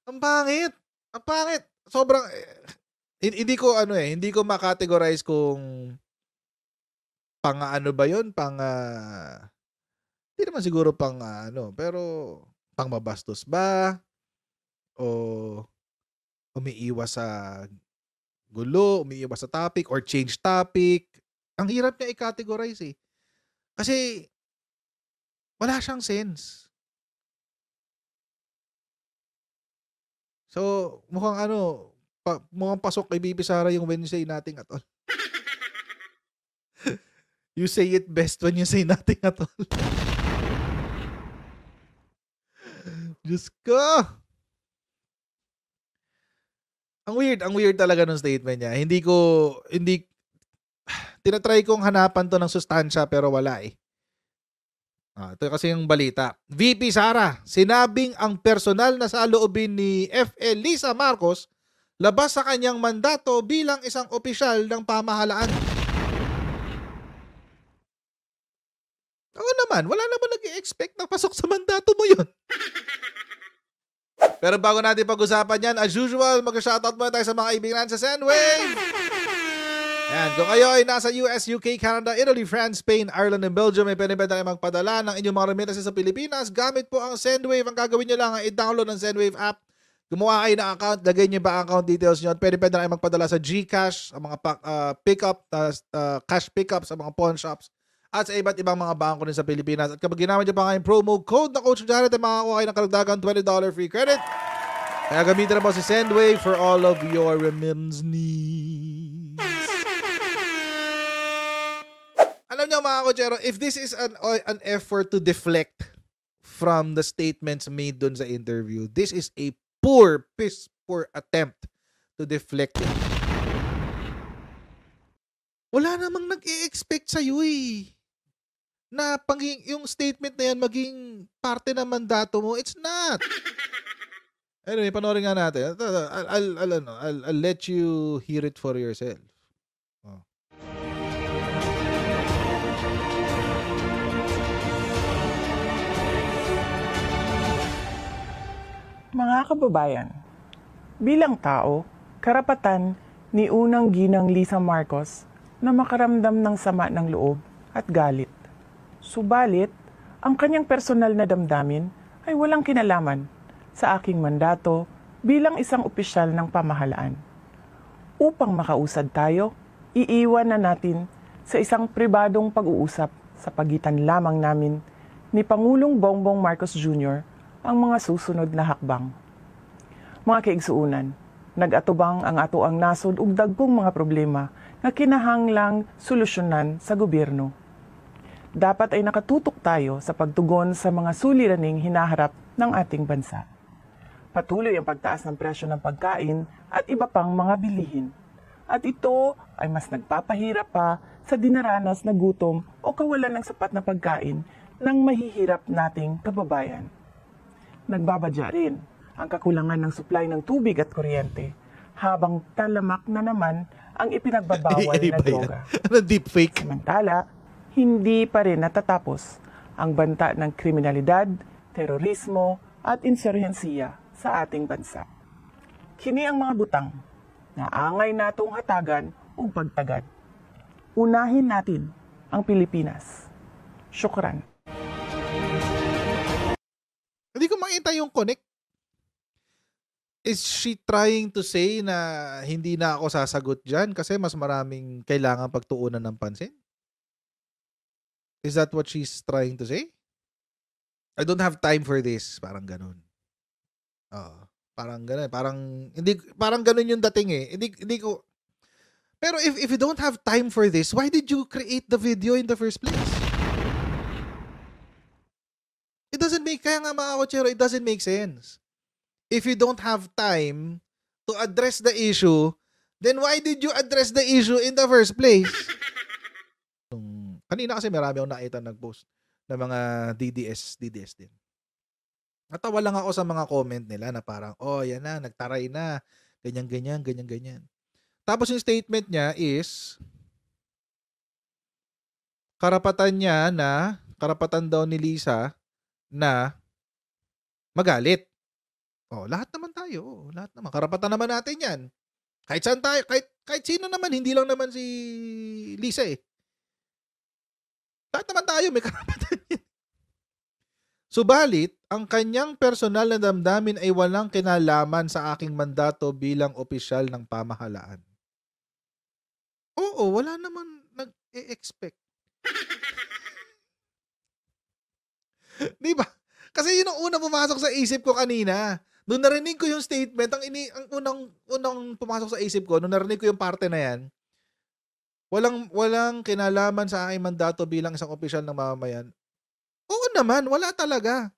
Ang pangit, ang pangit. Sobrang hindi ko ano, hindi ko ma-categorize kung pang-aano ba 'yun, hindi naman siguro pang-aano, pero pang-mabastos ba o umiiwas sa gulo, umiiwas sa topic or change topic. Ang hirap niya i-categorize, eh. Kasi wala siyang sense. So, mukhang ano, mukhang pasok kay Bibi Sara yung Wednesday nating atol. You say it best when you say nothing at all. Diyos ko! Ang weird talaga nung statement niya. Hindi tina-try kong hanapan 'to ng sustansya pero wala, eh. Ito kasi yung balita. VP Sara, sinabing ang personal na saloobin ni FL Lisa Marcos labas sa kanyang mandato bilang isang opisyal ng pamahalaan. Oo naman, wala naman nag-e-expect na pasok sa mandato mo yun. Pero bago natin pag-usapan yan, as usual, mag-shoutout muna tayo sa mga kaibigan sa Sendwave. Yan, kung kayo ay nasa US, UK, Canada, Italy, France, Spain, Ireland, and Belgium, may pwede tayo magpadala ng inyong mga remittances sa Pilipinas. Gamit po ang Sendwave. Ang gagawin nyo lang ay i-download ang Sendwave app. Gumawa kayo ng account, lagay nyo ba ang account details nyo. Pwede na kayo magpadala sa GCash, sa mga pick-up, cash pick-up sa mga pawn shops, at sa iba't ibang mga bangko din sa Pilipinas. At kapag ginamit nyo pa kayong promo code na Coach Jared, ay makakakuha kayo ng karagdagang $20 free credit. Kaya gamitin na po si Sendwave for all of your remittance needs. Alam niyo mga kochero, if this is an effort to deflect from the statements made dun sa interview, this is a piss poor attempt to deflect it. Wala namang nag-e-expect sa'yo, eh, na yung statement na yan maging parte ng mandato mo. It's not. Anyway, panoorin nga natin. I'll let you hear it for yourself. Oh. Mga kababayan, bilang tao, karapatan ni unang ginang Lisa Marcos na makaramdam ng sama ng loob at galit. Subalit, ang kanyang personal na damdamin ay walang kinalaman sa aking mandato bilang isang opisyal ng pamahalaan. Upang makausad tayo, iiwan na natin sa isang pribadong pag-uusap sa pagitan lamang namin ni Pangulong Bongbong Marcos Jr. ang mga susunod na hakbang. Mga kaigsuunan, nag-atubang ang ato ang nasod ug dagkong mga problema nga kinahanglang solusyonan sa gobyerno. Dapat ay nakatutok tayo sa pagtugon sa mga suliraning hinaharap ng ating bansa. Patuloy ang pagtaas ng presyo ng pagkain at iba pang mga bilihin. At ito ay mas nagpapahirap pa sa dinaranas na gutom o kawalan ng sapat na pagkain ng mahihirap nating kababayan. Nagbabadya rin ang kakulangan ng supply ng tubig at kuryente habang talamak na naman ang ipinagbabawal na droga. Ano deepfake? Samantala, hindi pa rin natatapos ang banta ng kriminalidad, terorismo at insurhensiya sa ating bansa. Kini ang mga butang na angay natong hatagan o pagtagad. Unahin natin ang Pilipinas. Syukran. Hindi ko makita yung connect. Is she trying to say na hindi na ako sasagot dyan kasi mas maraming kailangan pagtuunan ng pansin? Is that what she's trying to say? I don't have time for this. Parang ganun. Oo. Parang ganun. Parang ganun yung dating eh. Hindi ko. Pero if you don't have time for this, why did you create the video in the first place? It doesn't make, kaya nga mga kochero, it doesn't make sense. If you don't have time to address the issue, then why did you address the issue in the first place? Kanina kasi marami akong nakita nag-post ng mga DDS din. Natawa lang ako sa mga comment nila na parang, oh, yan na, nagtaray na, ganyan. Tapos yung statement niya is, karapatan daw ni Lisa na magalit. Lahat naman tayo. Lahat naman. Karapatan naman natin yan. Kahit saan tayo, kahit sino naman, hindi lang naman si Lisa eh. Lahat naman tayo, may karapatan yan. Subalit, ang kanyang personal na damdamin ay walang kinalaman sa aking mandato bilang opisyal ng pamahalaan. Oo, wala naman nag-e-expect. Di ba? Kasi yun ang unang pumasok sa isip ko kanina. Nung narinig ko yung statement, ang unang pumasok sa isip ko, nung narinig ko yung parte na yan, walang kinalaman sa aking mandato bilang isang opisyal ng mamamayan. Oo naman, wala talaga.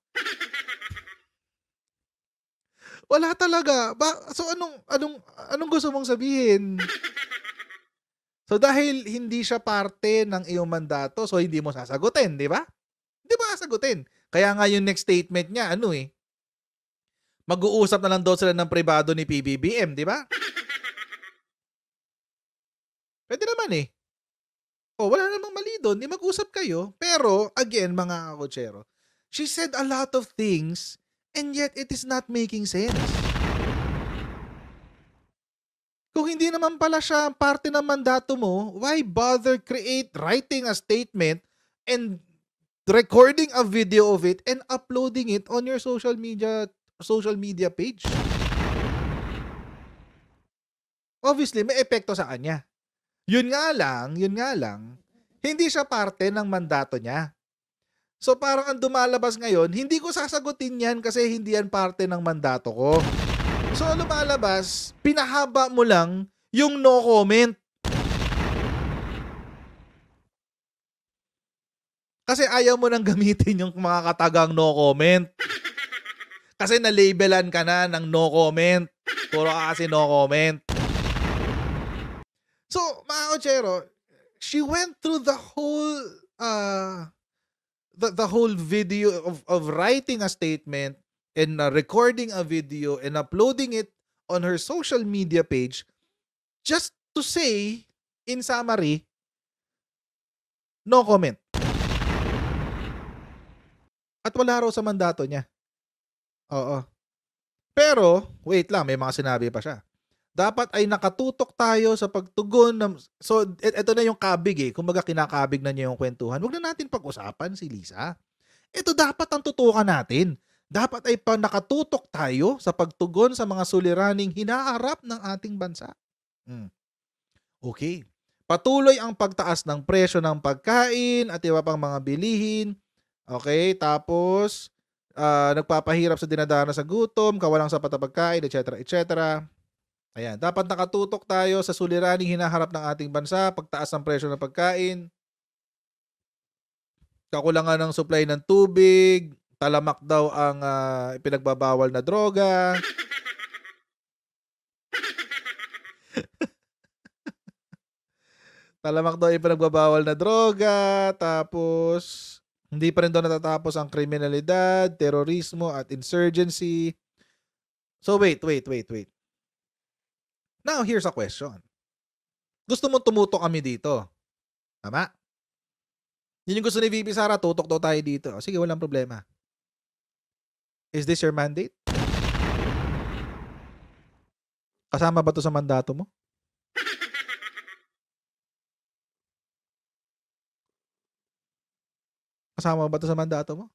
Wala talaga. So anong gusto mong sabihin? So dahil hindi siya parte ng iyong mandato, so hindi mo sasagutin, di ba? Hindi mo sasagutin. Kaya nga yung next statement niya, mag-uusap na lang daw sila ng pribado ni PBBM, di ba? Pwede naman eh. Wala namang mali doon. Di mag-usap kayo. Pero, again, mga kakutsero, she said a lot of things and yet it is not making sense. Kung hindi naman pala siya parte ng mandato mo, why bother writing a statement and recording a video of it and uploading it on your social media page? Obviously, may epekto sa kanya. Yun nga lang, hindi siya parte ng mandato niya. So parang ang dumalabas ngayon, hindi ko sasagutin yan kasi hindi yan parte ng mandato ko. So lumalabas, pinahaba mo lang yung no comment. Kasi ayaw mo nang gamitin yung mga katagang no comment. Kasi na-labelan ka na ng no comment. Puro ka kasi no comment. So, mga kotsero, she went through the whole the whole video of writing a statement and recording a video and uploading it on her social media page just to say, in summary, no comment. At wala raw sa mandato niya. Oo. Pero, wait lang, may mga sinabi pa siya. Dapat ay nakatutok tayo sa pagtugon ng... So, ito na yung kabig eh. Kumbaga kinakabig na niya yung kwentuhan. Huwag na natin pag-usapan si Lisa. Ito dapat ang tutukan natin. Dapat ay nakatutok tayo sa pagtugon sa mga suliraning hinaharap ng ating bansa. Okay. Patuloy ang pagtaas ng presyo ng pagkain at iba pang mga bilihin. Okay, tapos nagpapahirap sa dinadana sa gutom, kawalang sapat na pagkain, etc. etc. Ayan, dapat nakatutok tayo sa suliraning hinaharap ng ating bansa, pagtaas ng presyo ng pagkain, kakulangan ng supply ng tubig, talamak daw ang ipinagbabawal na droga. Talamak daw ipinagbabawal na droga, tapos hindi pa rin daw natatapos ang kriminalidad, terorismo at insurgency. So wait. Now, here's a question. Gusto mong tumutok kami dito? Tama? Yun yung gusto ni VP Sara, tutok daw tayo dito. Sige, walang problema. Is this your mandate? Kasama ba to sa mandato mo? Kasama ba to sa mandato mo?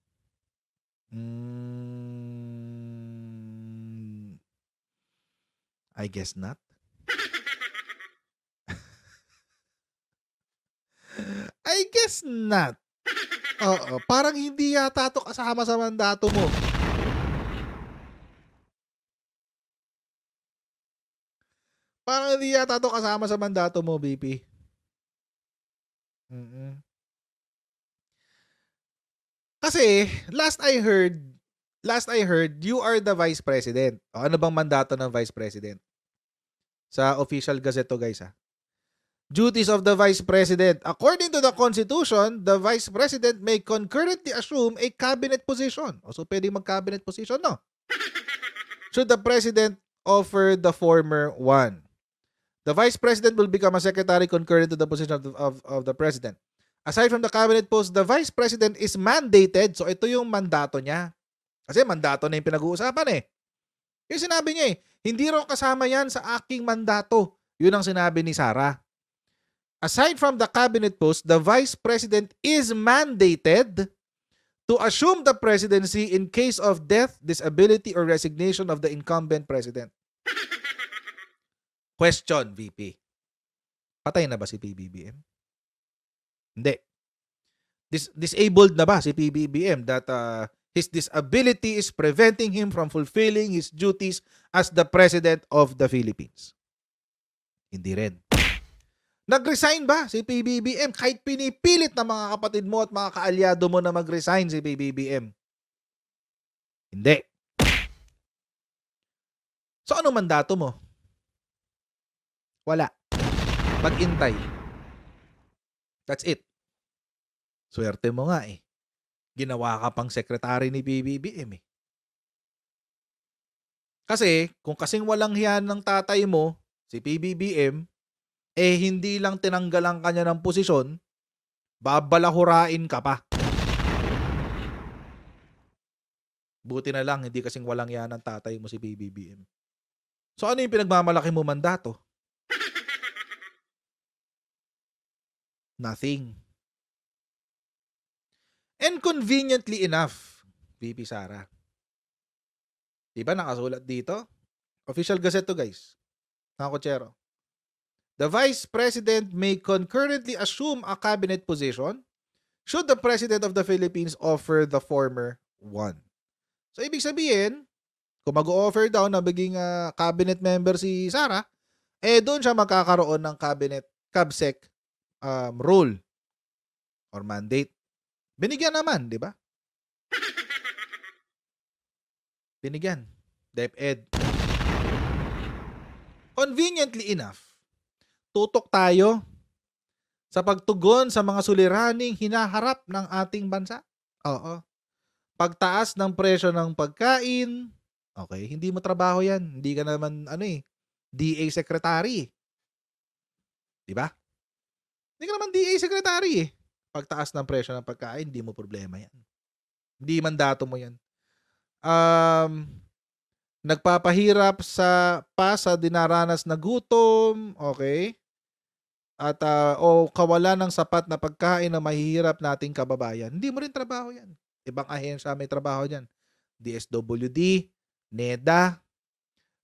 I guess not. I guess not. Oo, parang hindi yata ito kasama sa mandato mo. Parang hindi yata ito kasama sa mandato mo, BP. Kasi, last I heard, you are the Vice President. Ano bang mandato ng Vice President? Sa official gazette to, guys, ha? Duties of the Vice President. According to the Constitution, the Vice President may concurrently assume a cabinet position. So, pwedeng mag-cabinet position, no? Should the President offer the former one? The Vice President will become a secretary concurrent to the position of the President. Aside from the cabinet post, the Vice President is mandated. So, ito yung mandato niya. Kasi mandato na yung pinag-uusapan eh. Yung sinabi niya hindi raw kasama yan sa aking mandato. Yun ang sinabi ni Sara. Aside from the cabinet post, the vice president is mandated to assume the presidency in case of death, disability, or resignation of the incumbent president. Question, VP. Patay na ba si PBBM? Hindi. Disabled na ba si PBBM that his disability is preventing him from fulfilling his duties as the President of the Philippines? Hindi rin. Nag-resign ba si PBBM kahit pinipilit ng mga kapatid mo at mga kaalyado mo na mag-resign si PBBM? Hindi. So ano mandato mo? Wala. Mag-intay. That's it. Swerte mo nga Ginawa ka pang sekretary ni PBBM Kasi kung kasing walang hiyan ng tatay mo, si PBBM, hindi lang tinanggalan kanya ng posisyon, babalahurain ka pa. Buti na lang, hindi kasing walang hiyan ng tatay mo si PBBM. So ano yung pinagmamalaki mo mandato? Nothing. And conveniently enough, VP Sara. Diba nakasulat dito? Official Gazette to guys. Mga kotsero. The Vice President may concurrently assume a cabinet position should the President of the Philippines offer the former one. So, ibig sabihin, kung mag-offer daw na maging cabinet member si Sara, doon siya magkakaroon ng CABSEC role or mandate. Binigyan naman, di ba? Binigyan. DepEd. Conveniently enough, tutok tayo sa pagtugon sa mga suliraning hinaharap ng ating bansa. Oo. Pagtaas ng presyo ng pagkain. Okay, hindi mo trabaho yan. Hindi ka naman, DA secretary. Diba? Hindi ka naman DA secretary Pagtaas ng presyo ng pagkain, hindi mo problema yan. Hindi mandato mo yan. Nagpapahirap sa dinaranas na gutom, okay? At o kawalan ng sapat na pagkain na mahihirap nating kababayan. Hindi mo rin trabaho yan. Ibang ahensya may trabaho dyan. DSWD, NEDA.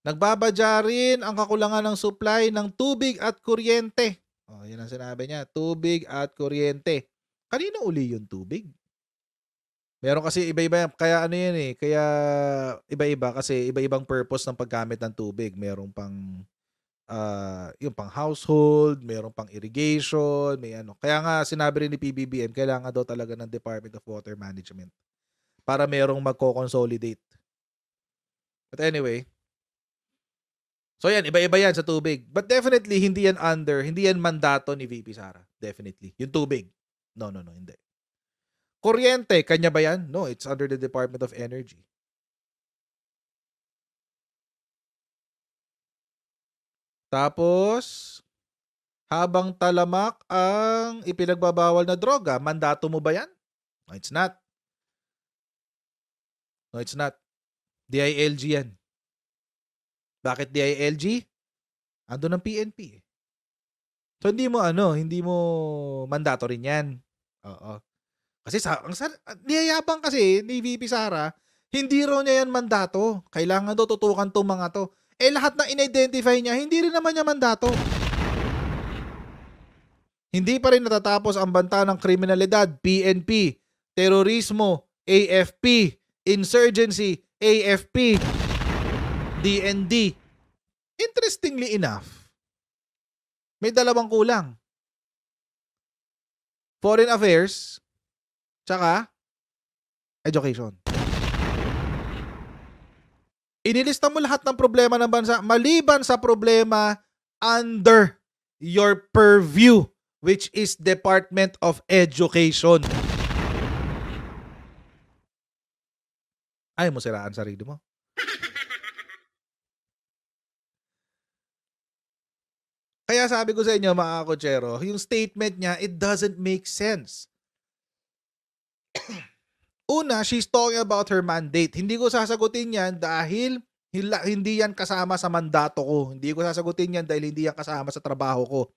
Nagbabadya rin ang kakulangan ng supply ng tubig at kuryente. Yan ang sinabi niya, tubig at kuryente. Kanino uli yung tubig? Meron kasi iba-iba, kaya kaya iba-iba kasi iba-ibang purpose ng paggamit ng tubig. Merong pang yung pang household, merong pang irrigation, may Kaya nga sinabi rin ni PBBM, kailangan daw talaga ng Department of Water Management para merong magko-consolidate. But anyway, so yan, iba-iba yan sa tubig. But definitely hindi yan mandato ni VP Sara. Definitely. Yung tubig. No, hindi. Kuryente, kanya ba yan? No, it's under the Department of Energy. Tapos, habang talamak ang ipinagbabawal na droga, mandato mo ba yan? No, it's not. No, it's not. DILG yan. Bakit DILG? Ando ng PNP So, hindi mo mandato rin yan. Oo. Kasi niyayabang kasi ni VP Sara, hindi raw niya yan mandato. Kailangan daw tutukan tong mga to. Lahat na in-identify niya, hindi rin naman niya mandato. Hindi pa rin natatapos ang banta ng kriminalidad, PNP, terorismo, AFP, insurgency, AFP, DND. Interestingly enough, may dalawang kulang. Foreign Affairs, tsaka education. Inilista mo lahat ng problema ng bansa maliban sa problema under your purview, which is Department of Education. Ayaw mo siraan sarili mo. Kaya sabi ko sa inyo, mga kotsero, yung statement niya, it doesn't make sense. Una, she's talking about her mandate. Hindi ko sasagutin yan dahil Hindi yan kasama sa mandato ko. Hindi ko sasagutin yan dahil hindi yan kasama sa trabaho ko.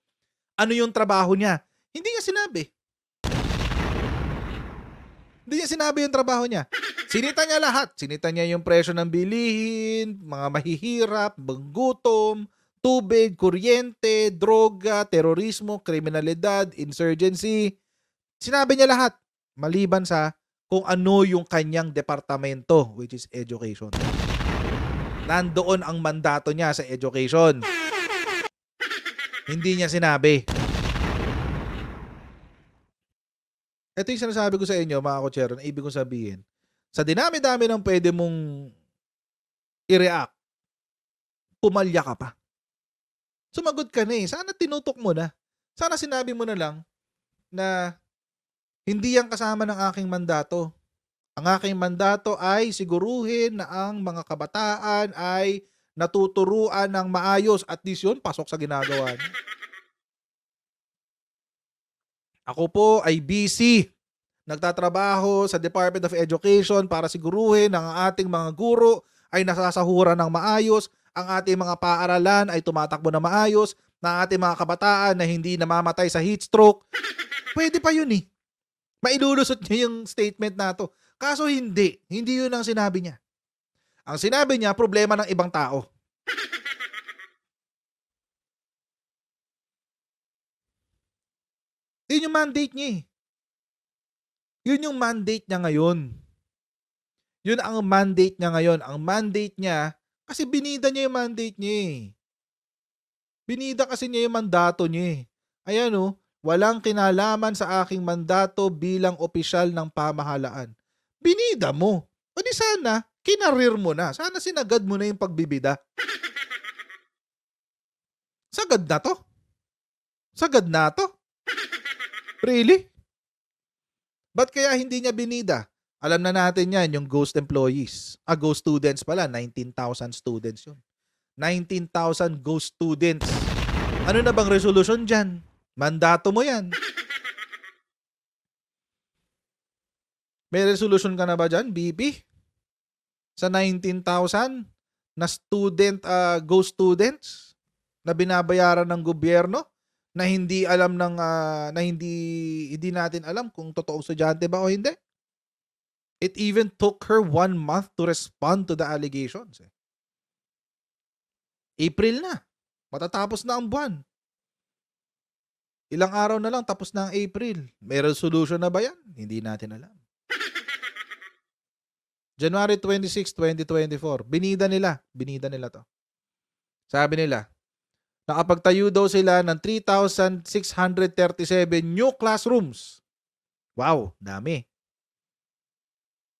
Ano yung trabaho niya? Hindi niya sinabi. Hindi niya sinabi yung trabaho niya. Sinita niya lahat. Sinita niya yung presyo ng bilihin, mga mahihirap, gutom, tubig, kuryente, droga, terorismo, kriminalidad, insurgency. Sinabi niya lahat. Maliban sa kung ano yung kanyang departamento, which is education. Nandoon ang mandato niya sa education. Hindi niya sinabi. Ito yung sinasabi ko sa inyo, mga kotsero, na ibig kong sabihin, sa dinami-dami ng pwede mong i-react, pumalya ka pa. Sumagot ka na eh. Sana tinutok mo na. Sana sinabi mo na lang na hindi yan kasama ng aking mandato. Ang aking mandato ay siguruhin na ang mga kabataan ay natuturuan ng maayos. At least yun, pasok sa ginagawa niya. Ako po ay busy. Nagtatrabaho sa Department of Education para siguruhin na ang ating mga guro ay nasasahuran ng maayos, ang ating mga paaralan ay tumatakbo na maayos, na ating mga kabataan na hindi namamatay sa heat stroke. Pwede pa yun eh. Mailulusot niya yung statement na to. Kaso hindi. Hindi yun ang sinabi niya. Ang sinabi niya, problema ng ibang tao. Yun yung mandate niya eh. Yun yung mandate niya ngayon. Yun ang mandate niya ngayon. Ang mandate niya, kasi binida niya yung mandate niya eh. Binida kasi niya yung mandato niya eh. Ayan oh, walang kinalaman sa aking mandato bilang opisyal ng pamahalaan. Binida mo. O di sana, kinarir mo na. Sana sinagad mo na yung pagbibida. Sagad na to? Sagad na to? Really? Ba't kaya hindi niya binida? Alam na natin yan, yung ghost employees. Ghost students pala, 19,000 students yun. 19,000 ghost students. Ano na bang resolution dyan? Mandato mo yan. May resolution ka na ba dyan, BP? Sa 19,000 na student, ghost students na binabayaran ng gobyerno? Na hindi alam ng na hindi natin alam kung totoong estudyante ba o hindi. It even took her 1 month to respond to the allegations. April na. Matatapos na ang buwan. Ilang araw na lang tapos na ang April. May resolution na ba yan? Hindi natin alam. January 26, 2024. Binida nila to. Sabi nila, nakapagtayo daw sila ng 3,637 new classrooms. Wow, dami.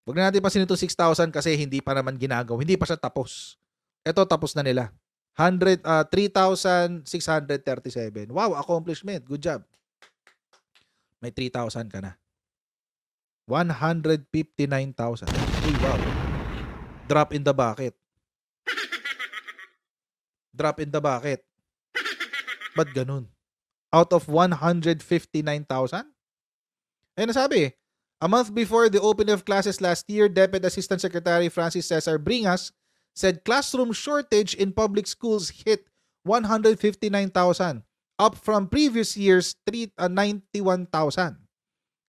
Huwag na natin pasin ito 6,000 kasi hindi pa naman ginagawa. Hindi pa siya tapos. Ito tapos na nila. 3,637. Wow, accomplishment. Good job. May 3,000 ka na. 159,000. Uy, wow. Drop in the bucket. Drop in the bucket. Ba't ganun? Out of 159,000? Nasabi, a month before the opening of classes last year, Deputy Assistant Secretary Francis Cesar Bringas said classroom shortage in public schools hit 159,000, up from previous year's 91,000.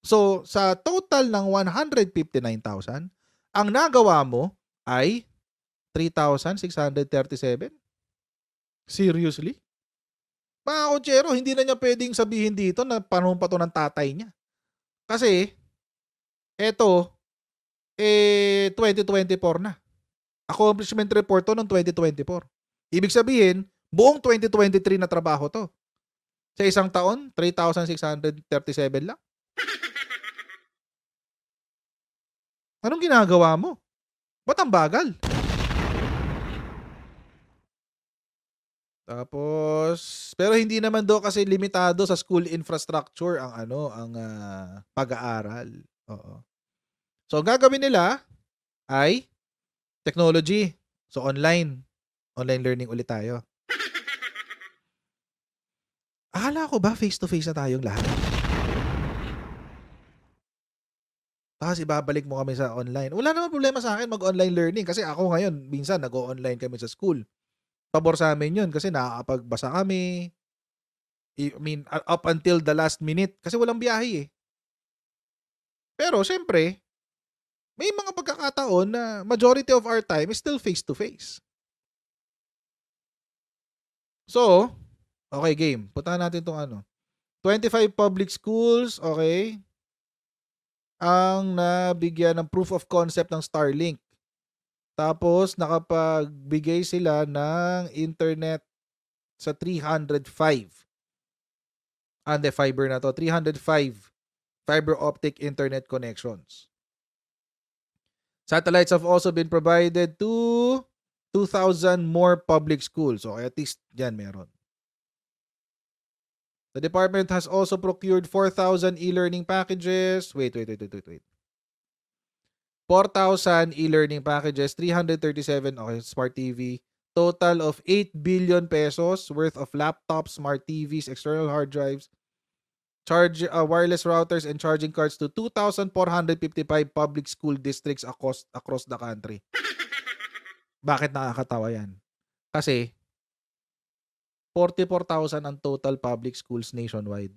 So, sa total ng 159,000, ang nagawa mo ay 3,637? Seriously? Mga kotsero, hindi na niya pwedeng sabihin dito na panahon pa to ng tatay niya. Kasi, eto, 2024 na. Accomplishment report to ng 2024. Ibig sabihin, buong 2023 na trabaho to. Sa isang taon, 3,637 lang. Anong ginagawa mo? Ba't ang bagal? Tapos, pero hindi naman daw kasi limitado sa school infrastructure ang pag-aaral. Oo. So, ang gagawin nila ay technology. So, online learning ulit tayo. Akala ko ba face-to-face na tayong lahat? Tapos ibabalik mo kami sa online. Wala naman problema sa akin mag-online learning kasi ako ngayon, minsan nag-o-online kami sa school. Pabor sa amin yun kasi nakakapagbasa kami. I mean, up until the last minute kasi walang biyahe eh. Pero syempre, may mga pagkakataon na majority of our time is still face-to-face. So, okay game. Puntahan natin itong 25 public schools, okay, ang nabigyan ng proof of concept ng Starlink. Tapos, nakapagbigay sila ng internet sa 305. Fiber na to. 305 fiber optic internet connections. Satellites have also been provided to 2,000 more public schools. So, at least dyan meron. The department has also procured 4,000 e-learning packages. Wait. 4,000 e-learning packages, 337, okay, smart TV. Total of 8 billion pesos worth of laptops, smart TVs, external hard drives, wireless routers, and charging cards to 2,455 public school districts across the country. Bakit nakakatawa yan? Kasi 44,000 ang total public schools nationwide.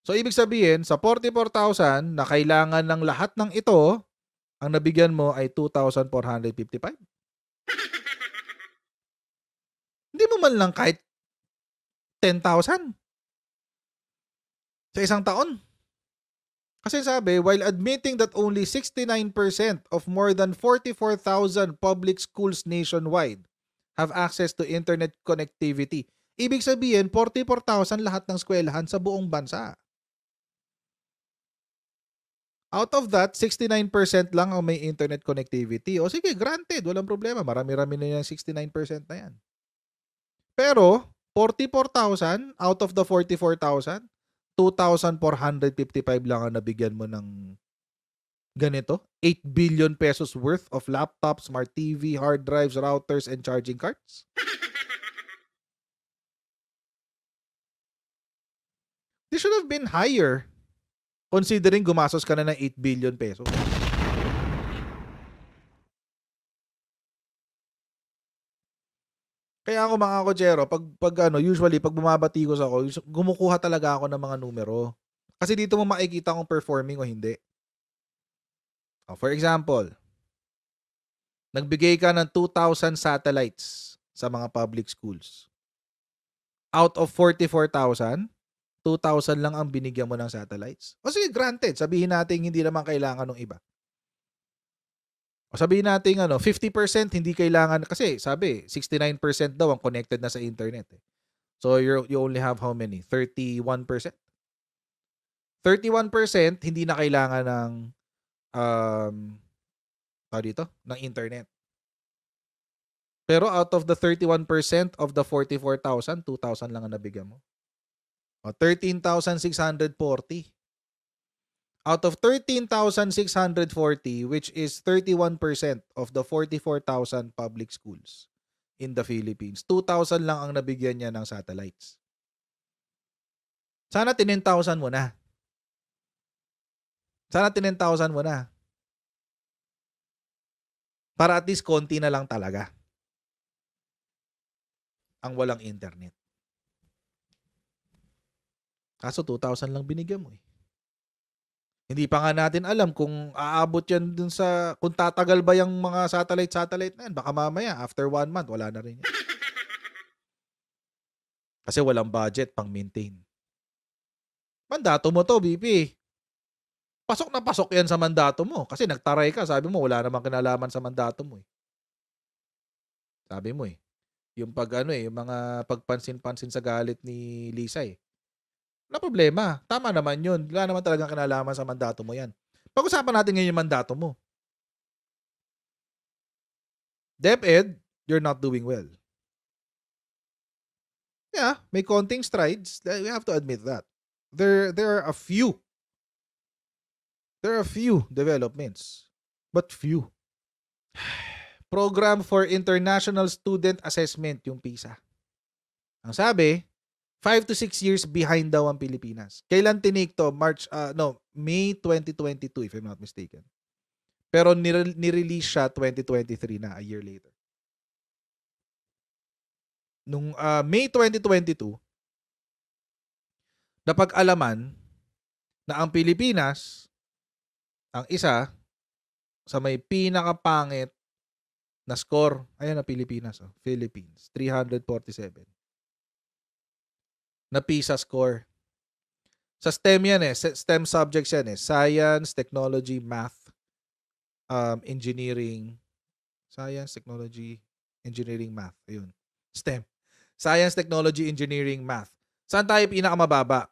So, ibig sabihin, sa 44,000 na kailangan ng lahat ng ito, ang nabigyan mo ay 2,455. Hindi mo man lang kahit 10,000 sa isang taon. Kasi sabi, while admitting that only 69% of more than 44,000 public schools nationwide have access to internet connectivity, ibig sabihin, 44,000 lahat ng eskwelahan sa buong bansa. Out of that, 69% lang ang may internet connectivity. O sige, granted, walang problema. Marami-rami na yung 69% na yan. Pero, 44,000 out of the 44,000, 2,455 lang ang nabigyan mo ng ganito. 8 billion pesos worth of laptops, smart TV, hard drives, routers, and charging cards. This should have been higher. Considering gumastos ka na ng 8 billion pesos. Kaya ako mga kotsero, usually pag bumabatikos ako, gumukuha talaga ako ng mga numero. Kasi dito mo makikita kung performing o hindi. For example, nagbigay ka ng 2,000 satellites sa mga public schools. Out of 44,000, 2,000 lang ang binigyan mo ng satellites. O sige, granted, sabihin natin hindi naman kailangan ng iba. O sabihin natin 50% hindi kailangan kasi sabi 69% daw ang connected na sa internet. So you only have how many? 31%. 31% hindi na kailangan ng ng internet. Pero out of the 31% of the 44,000, 2,000 lang ang nabigyan mo. 13,640. Out of 13,640, which is 31% of the 44,000 public schools in the Philippines, 2,000 lang ang nabigyan niya ng satellites. Sana 10,000 mo na. Para at least konti na lang talaga ang walang internet. Kaso 2,000 lang binigyan mo eh. Hindi pa nga natin alam kung aabot yan dun sa, kung tatagal ba yung mga satellite na yan. Baka mamaya, after 1 month, wala na rin yan. Kasi walang budget pang maintain. Mandato mo to, BP. Pasok na pasok yan sa mandato mo. Kasi nagtaray ka, sabi mo, wala namang kinalaman sa mandato mo eh. Sabi mo eh. Yung yung mga pagpansin-pansin sa galit ni Lisa eh. Wala problema. Tama naman yun. Wala naman talagang kinalaman sa mandato mo yan. Pag-usapan natin ngayon yung mandato mo. DepEd, you're not doing well. Yeah, may konting strides. We have to admit that. There are a few. There are a few developments. But few. Program for International Student Assessment, yung PISA. Ang sabi, 5 to 6 years behind daw ang Pilipinas. Kailan tinake to? May 2022 if I'm not mistaken. Pero nirelease siya 2023 na, a year later. Nung May 2022, napag-alaman na ang Pilipinas, ang isa sa may pinakapangit na score, ayan na Pilipinas, Philippines, 347. Na PISA score. Sa STEM yan STEM subjects yan Science, Technology, Math, Engineering. Science, Technology, Engineering, Math. Ayun. STEM. Science, Technology, Engineering, Math. Saan tayo pinakamababa?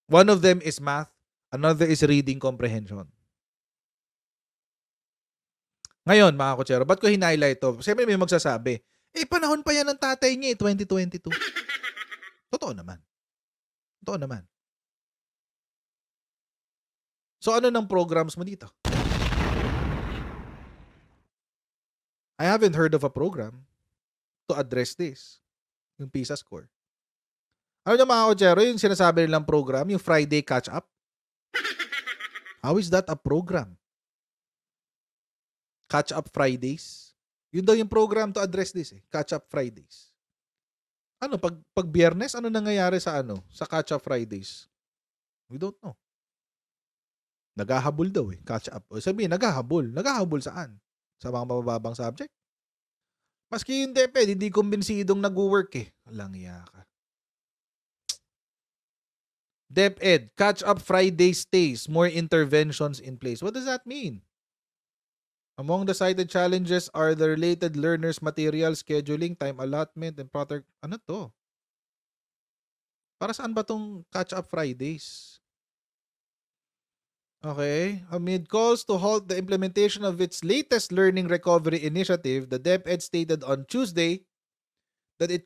One of them is Math. Another is Reading Comprehension. Ngayon, mga kutsero, ba't ko hinighlight to? Siyempre may magsasabi, panahon pa yan ng tatay niya 2022. Totoo naman. Totoo naman. So ano ng programs mo dito? I haven't heard of a program to address this. Yung PISA score. Ano nyo mga kutsero, yung sinasabi nilang program, yung Friday catch-up? How is that a program? Catch-up Fridays? Yun daw yung program to address this Catch-up Fridays. Ano, pag Biyernes, ano nangyayari sa sa Catch-up Fridays? We don't know. Naghahabol daw Catch-up. O sabihin, naghahabol. Naghahabol saan? Sa mga mabababang subject? Maski yung DepEd, hindi kumbinsidong nag-work Walang iya ka. DepEd, Catch-up Friday stays, more interventions in place. What does that mean? Among the cited challenges are the related learners' material, scheduling, time allotment, and proper... Ano to? Para saan ba tong Catch-up Fridays? Okay. Amid calls to halt the implementation of its latest learning recovery initiative, the DepEd stated on Tuesday that it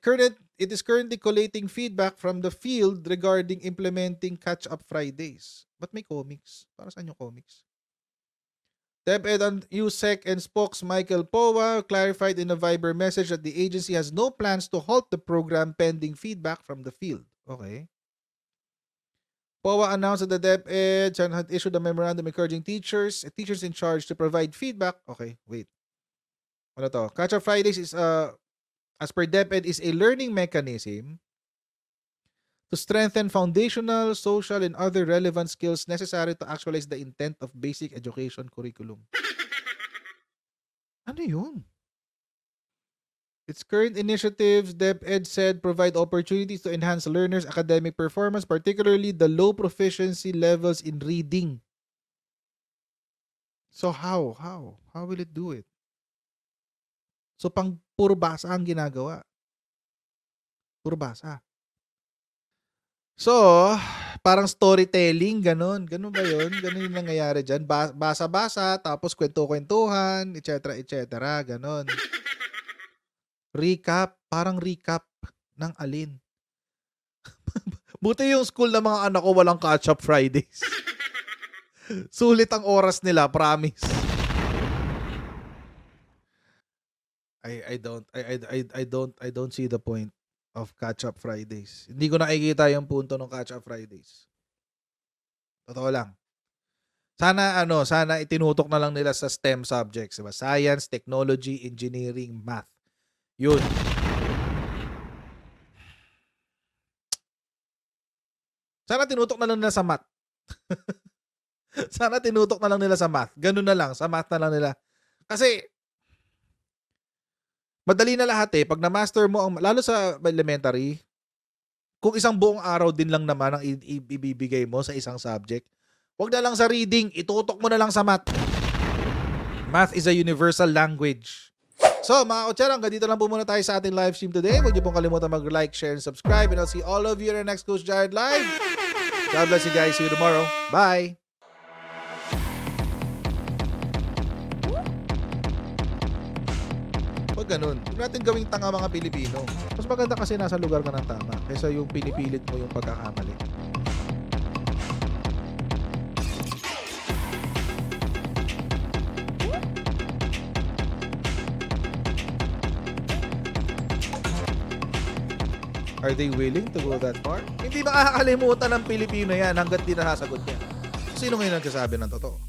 is currently collating feedback from the field regarding implementing Catch-up Fridays. Ba't may comics? Para saan yung comics? DepEd and USEC and spokes Michael Powa clarified in a Viber message that the agency has no plans to halt the program pending feedback from the field. Okay. Powa announced that the DepEd had issued a memorandum encouraging teachers in charge to provide feedback. Okay, wait. Ano to? Catch-up Fridays is as per DepEd is a learning mechanism to strengthen foundational, social, and other relevant skills necessary to actualize the intent of basic education curriculum. Ano yun? Its current initiatives, DepEd said, provide opportunities to enhance learners' academic performance, particularly the low proficiency levels in reading. So how? How will it do it? So puro basa ang ginagawa. Puro basa. So, parang storytelling, ganun. Ganun ba yun? Ganun yung nangyayari dyan. Basa-basa, tapos kwento-kwentuhan, etc. Ganun. Recap. Parang recap ng alin. Buti yung school ng mga anak ko walang catch-up Fridays. Sulit ang oras nila, promise. I don't see the point of Catch-up Fridays. Hindi ko nakikita yung punto ng Catch-up Fridays. Totoo lang. Sana itinutok na lang nila sa STEM subjects, diba? Science, Technology, Engineering, Math. Yun. Sana tinutok na lang nila sa Math. Sana tinutok na lang nila sa Math. Ganun na lang, sa Math na lang nila. Kasi madali na lahat pag na-master mo, lalo sa elementary, kung isang buong araw din lang naman ang ibibigay mo sa isang subject, wag na lang sa reading, itutok mo na lang sa math. Math is a universal language. So, mga kutsara, hanggang dito lang po muna tayo sa ating live stream today. Huwag niyo pong kalimutan mag-like, share, and subscribe. And I'll see all of you in our next Coach Jared Live. God bless you guys. See you tomorrow. Bye! Pag ganun, huwag natin gawing tanga mga Pilipino. Mas maganda kasi nasa lugar ka ng tama kaysa yung pinipilit mo yung pagkakamali. Are they willing to go that far? Hindi makakalimutan ng Pilipino yan hanggat di nasasagot niya. Sino ngayon nagsasabi ng totoo?